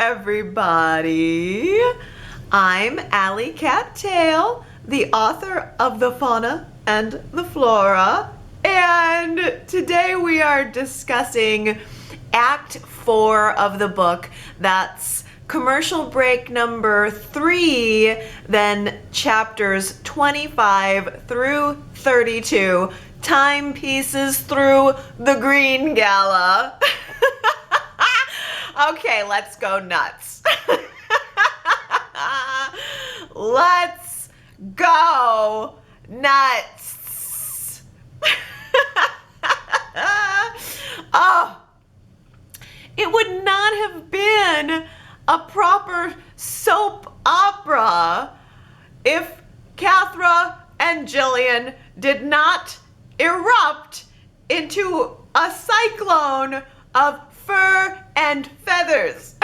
everybody. I'm Ali Cattail, the author of the Fauna and the Flora, and today we are discussing Act 4 of the book. That's commercial break number 3, then chapters 25 through 32, timepieces through the Green Gala. Okay, let's go nuts. Let's go nuts. Oh, it would not have been a proper soap opera if Kathra and Gillian did not erupt into a cyclone of fur and feathers.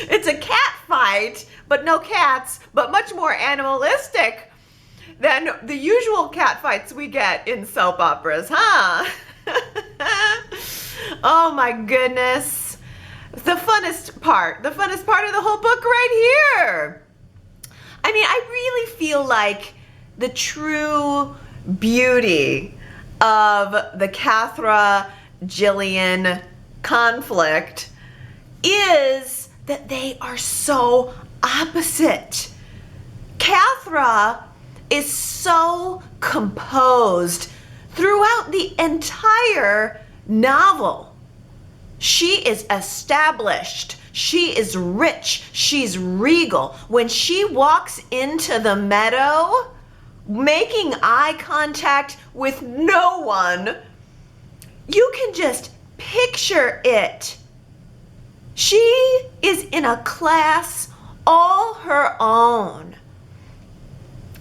It's a cat fight, but no cats, but much more animalistic than the usual cat fights we get in soap operas, huh? Oh my goodness. The funnest part of the whole book right here. I mean, I really feel like the true beauty of the Kathra-Gillian conflict is that they are so opposite. Kathra is so composed throughout the entire novel. She is established. She is rich. She's regal. When she walks into the meadow, making eye contact with no one, you can just picture it. She is in a class all her own.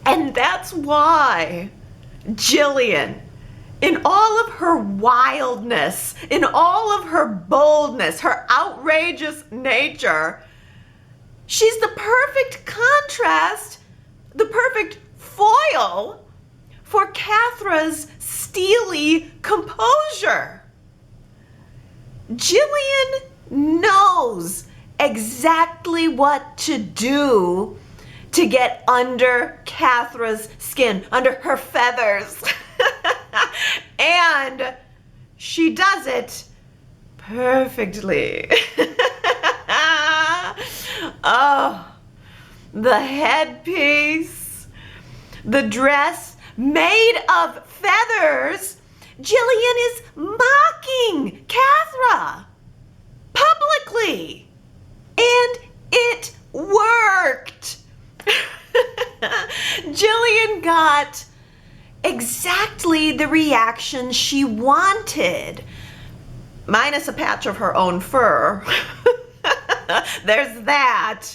And that's why Gillian, in all of her wildness, in all of her boldness, her outrageous nature, she's the perfect contrast, the perfect foil for Kathra's steely composure. Gillian knows exactly what to do to get under Kathra's skin, under her feathers. And she does it perfectly. Oh, the headpiece, the dress made of feathers. Gillian is mocking Kathra publicly, and it worked. Gillian got exactly the reaction she wanted, minus a patch of her own fur. There's that.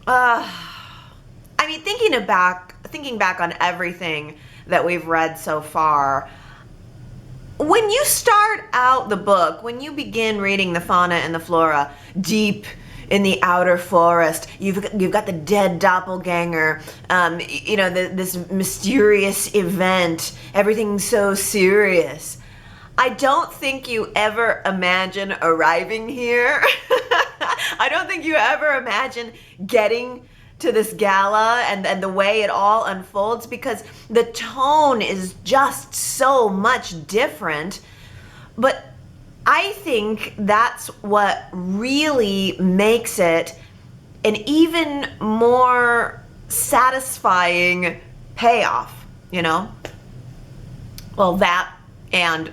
I mean, thinking back on everything that we've read so far, when you start out the book, when you begin reading the Fauna and the Flora deep in the outer forest, you've got the dead doppelganger, this mysterious event, everything's so serious. I don't think you ever imagine arriving here. I don't think you ever imagine getting to this gala and the way it all unfolds, because the tone is just so much different. But I think that's what really makes it an even more satisfying payoff, you know? Well, that and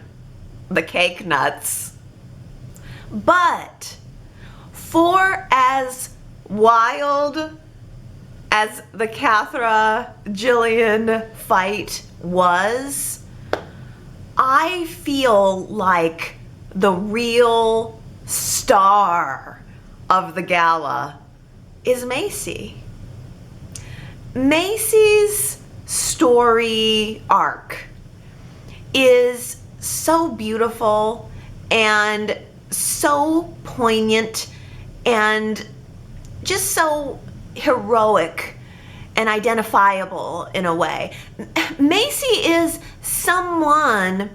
the cake nuts. But for as wild as the Kathra-Gillian fight was, I feel like the real star of the gala is Macy. Macy's story arc is so beautiful and so poignant and just so heroic and identifiable in a way. Macy is someone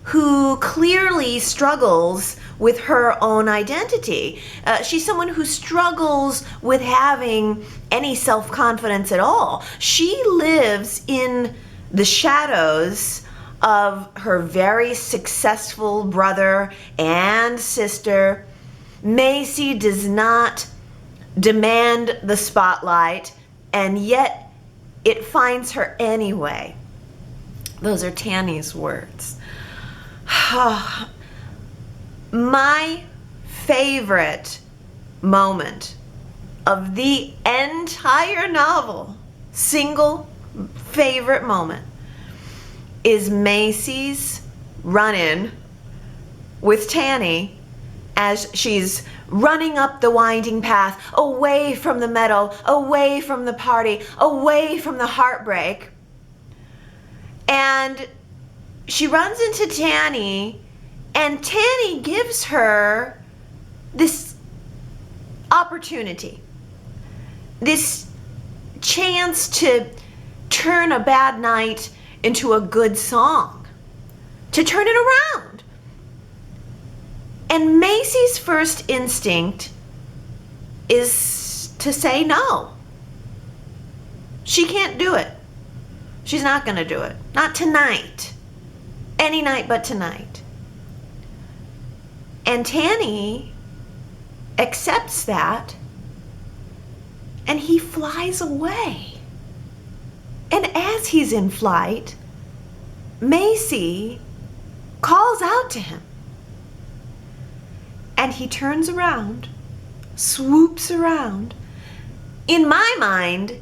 who clearly struggles with her own identity. She's someone who struggles with having any self-confidence at all. She lives in the shadows of her very successful brother and sister. Macy does not demand the spotlight, and yet it finds her anyway. Those are Tanny's words. My favorite moment of the entire novel, single favorite moment, is Macy's run-in with Tanny as she's running up the winding path, away from the meadow, away from the party, away from the heartbreak. And she runs into Tanny, and Tanny gives her this opportunity, this chance to turn a bad night into a good song, to turn it around. And Macy's first instinct is to say no. She can't do it. She's not going to do it. Not tonight. Any night but tonight. And Tanny accepts that, and he flies away. And as he's in flight, Macy calls out to him. And he turns around, swoops around, in my mind,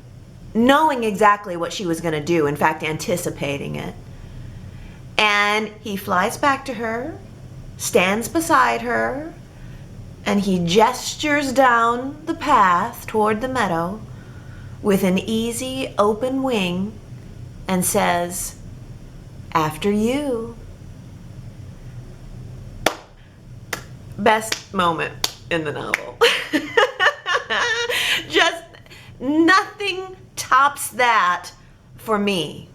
knowing exactly what she was going to do, in fact, anticipating it. And he flies back to her, stands beside her, and he gestures down the path toward the meadow with an easy, open wing and says, "After you." Best moment in the novel. Just nothing tops that for me.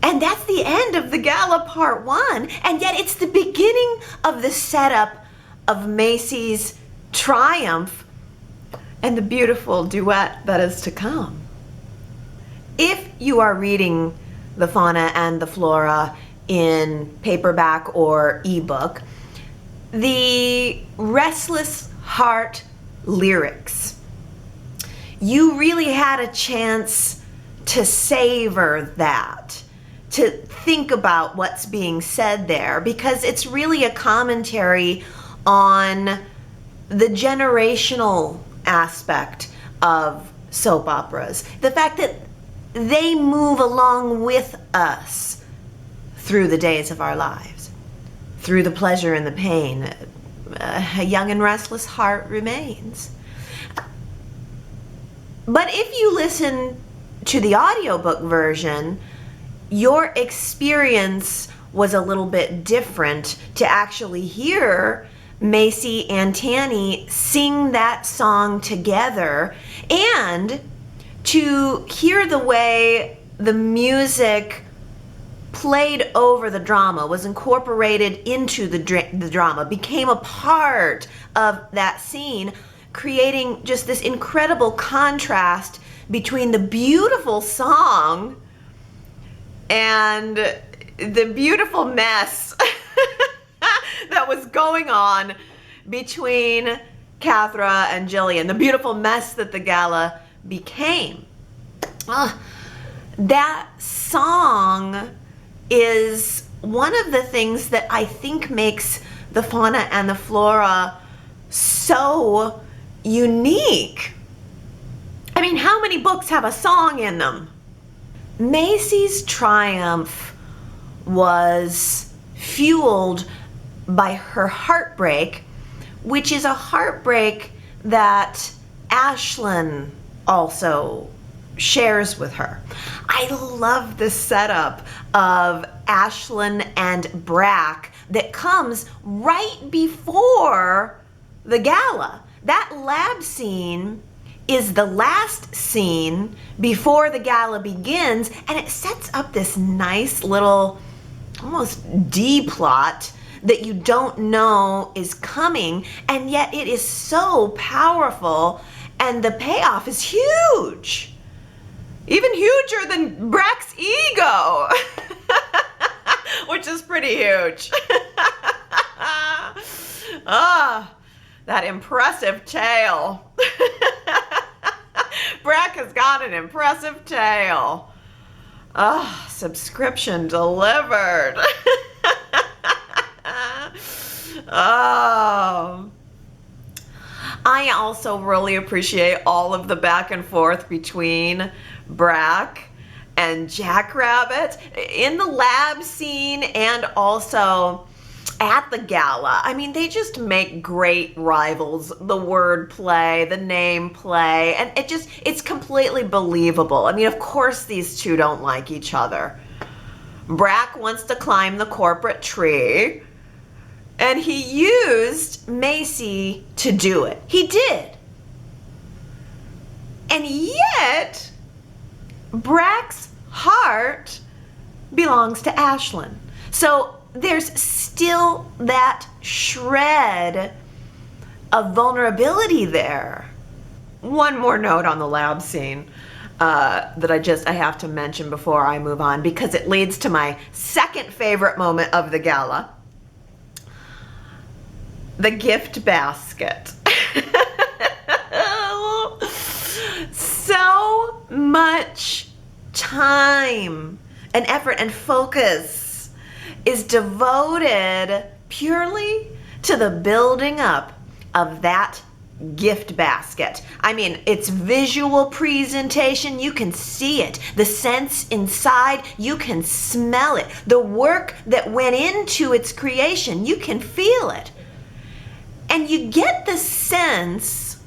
And that's the end of the Gala Part 1, and yet it's the beginning of the setup of Macy's triumph and the beautiful duet that is to come. If you are reading the Fauna and the Flora in paperback or ebook, the Restless Heart lyrics, you really had a chance to savor that, to think about what's being said there, because it's really a commentary on the generational aspect of soap operas. The fact that they move along with us through the days of our lives, through the pleasure and the pain. A young and restless heart remains. But if you listen to the audiobook version, your experience was a little bit different to actually hear Macy and Tanny sing that song together, and to hear the way the music played over the drama, was incorporated into the drama, became a part of that scene, creating just this incredible contrast between the beautiful song and the beautiful mess that was going on between Kathra and Gillian, the beautiful mess that the gala became. That song is one of the things that I think makes the Fauna and the Flora so unique. I mean, how many books have a song in them? Macy's triumph was fueled by her heartbreak, which is a heartbreak that Ashlyn also shares with her. I love the setup of Ashlyn and Brack that comes right before the gala. That lab scene is the last scene before the gala begins, and it sets up this nice little almost D-plot that you don't know is coming, and yet it is so powerful, and the payoff is huge. Even huger than Brack's ego, which is pretty huge. That impressive tail. Brack has got an impressive tail. Subscription delivered. I also really appreciate all of the back and forth between Brack and Jackrabbit in the lab scene and also at the gala. I mean, they just make great rivals. The word play, the name play, and it's completely believable. I mean, of course these two don't like each other. Brack wants to climb the corporate tree, and he used Macy to do it. He did. And yet, Brack's heart belongs to Ashlyn. So there's still that shred of vulnerability there. One more note on the lab scene that I have to mention before I move on, because it leads to my second favorite moment of the gala. The gift basket. So much time and effort and focus is devoted purely to the building up of that gift basket. I mean, its visual presentation, you can see it. The scents inside, you can smell it. The work that went into its creation, you can feel it. And you get the sense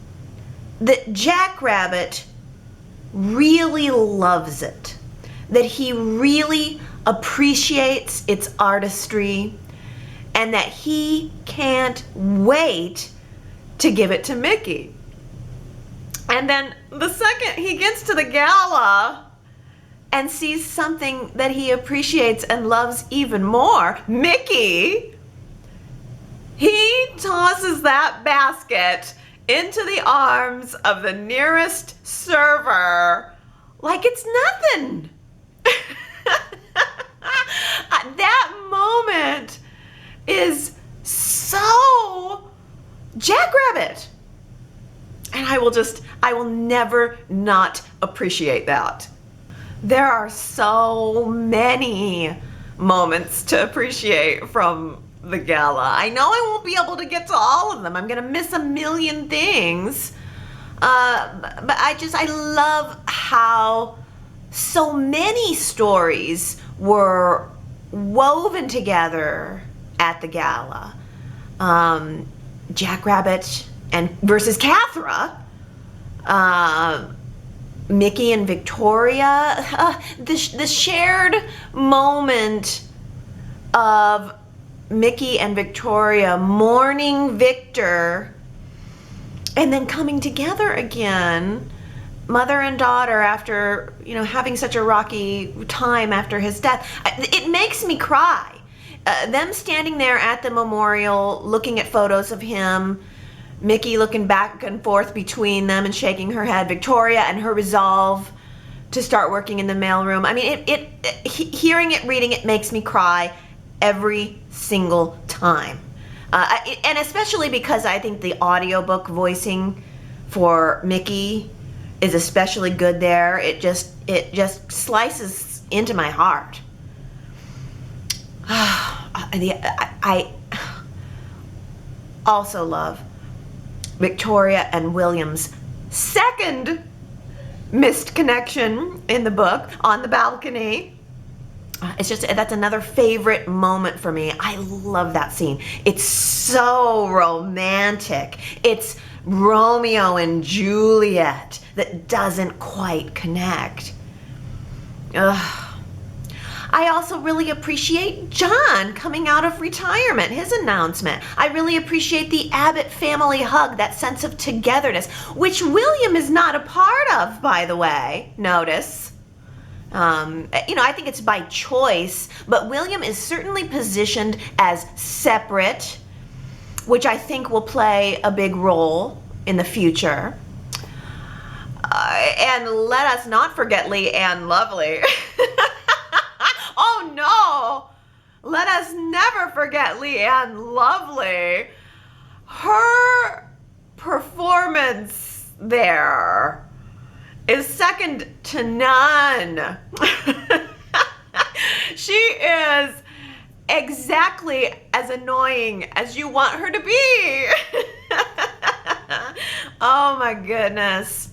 that Jackrabbit really loves it, that he really appreciates its artistry, and that he can't wait to give it to Mickey. And then the second he gets to the gala and sees something that he appreciates and loves even more, Mickey, he tosses that basket into the arms of the nearest server like it's nothing. That moment is so Jackrabbit. And I will never not appreciate that. There are so many moments to appreciate from the gala. I know I won't be able to get to all of them. I'm gonna miss a million things. But I love how so many stories were woven together at the gala. Jackrabbit versus Kathra, Mickey and Victoria, the shared moment of Mickey and Victoria mourning Victor and then coming together again, mother and daughter, after having such a rocky time after his death. It makes me cry. Them standing there at the memorial looking at photos of him, Mickey looking back and forth between them and shaking her head, Victoria and her resolve to start working in the mailroom. I mean, hearing it, reading it makes me cry every single time. And especially because I think the audiobook voicing for Mickey is especially good there. It just slices into my heart. I also love Victoria and William's second missed connection in the book on the balcony. That's another favorite moment for me. I love that scene. It's so romantic. It's Romeo and Juliet that doesn't quite connect. I also really appreciate John coming out of retirement, his announcement. I really appreciate the Abbott family hug, that sense of togetherness, which William is not a part of, by the way. Notice. I think it's by choice, but William is certainly positioned as separate, which I think will play a big role in the future. And let us not forget Leanne Lovely. Oh no! Let us never forget Leanne Lovely. Her performance there is second to none. She is exactly as annoying as you want her to be. Oh my goodness.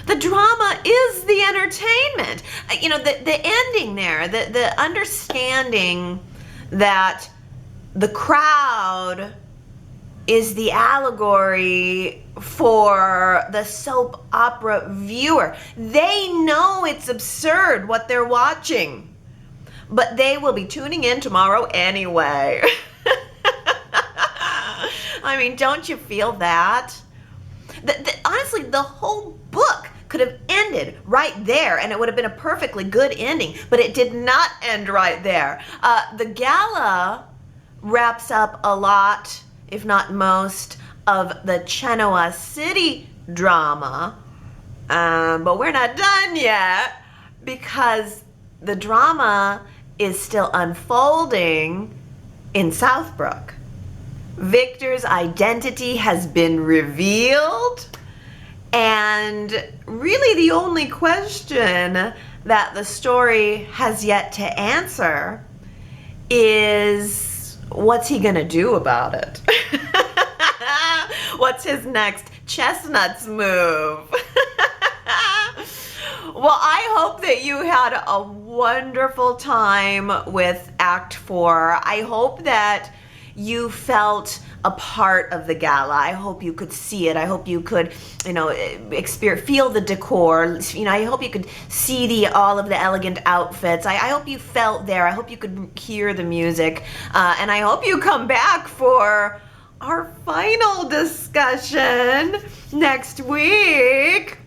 The drama is the entertainment. The ending there, the understanding that the crowd is the allegory for the soap opera viewer. They know it's absurd what they're watching, but they will be tuning in tomorrow anyway. I mean, don't you feel that? Honestly, the whole book could have ended right there and it would have been a perfectly good ending, but it did not end right there. The gala wraps up a lot, if not most, of the Chenoa City drama, but we're not done yet because the drama is still unfolding in Southbrook. Victor's identity has been revealed, and really the only question that the story has yet to answer is, what's he gonna do about it? What's his next chestnuts move? Well, I hope that you had a wonderful time with Act 4. I hope that you felt a part of the gala. I hope you could see it. I hope you could, feel the decor. I hope you could see all of the elegant outfits. I hope you felt there. I hope you could hear the music. And I hope you come back for our final discussion next week.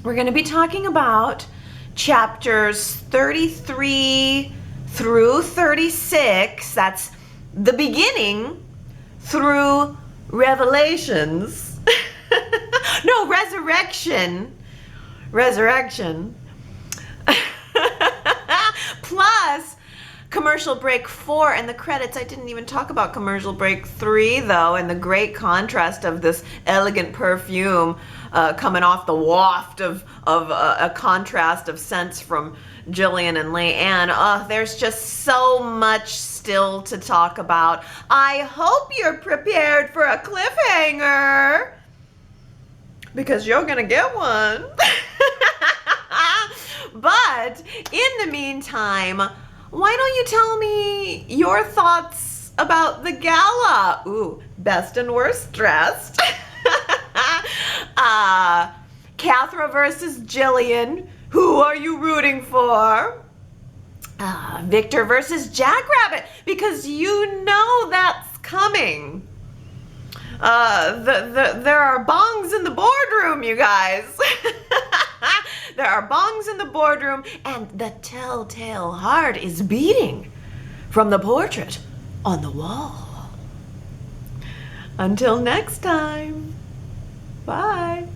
We're going to be talking about chapters 33 through 36. That's the beginning through Revelations. No, Resurrection. Plus commercial break 4 and the credits. I didn't even talk about commercial break 3 though, and the great contrast of this elegant perfume coming off the waft of a contrast of scents from Gillian and Leanne. There's just so much still to talk about. I hope you're prepared for a cliffhanger, because you're gonna get one. But in the meantime, why don't you tell me your thoughts about the gala? Ooh, best and worst dressed. Kathra versus Gillian. Who are you rooting for? Victor versus Jackrabbit, because you know that's coming. There are bongs in the boardroom, you guys. There are bongs in the boardroom, and the telltale heart is beating from the portrait on the wall. Until next time, bye.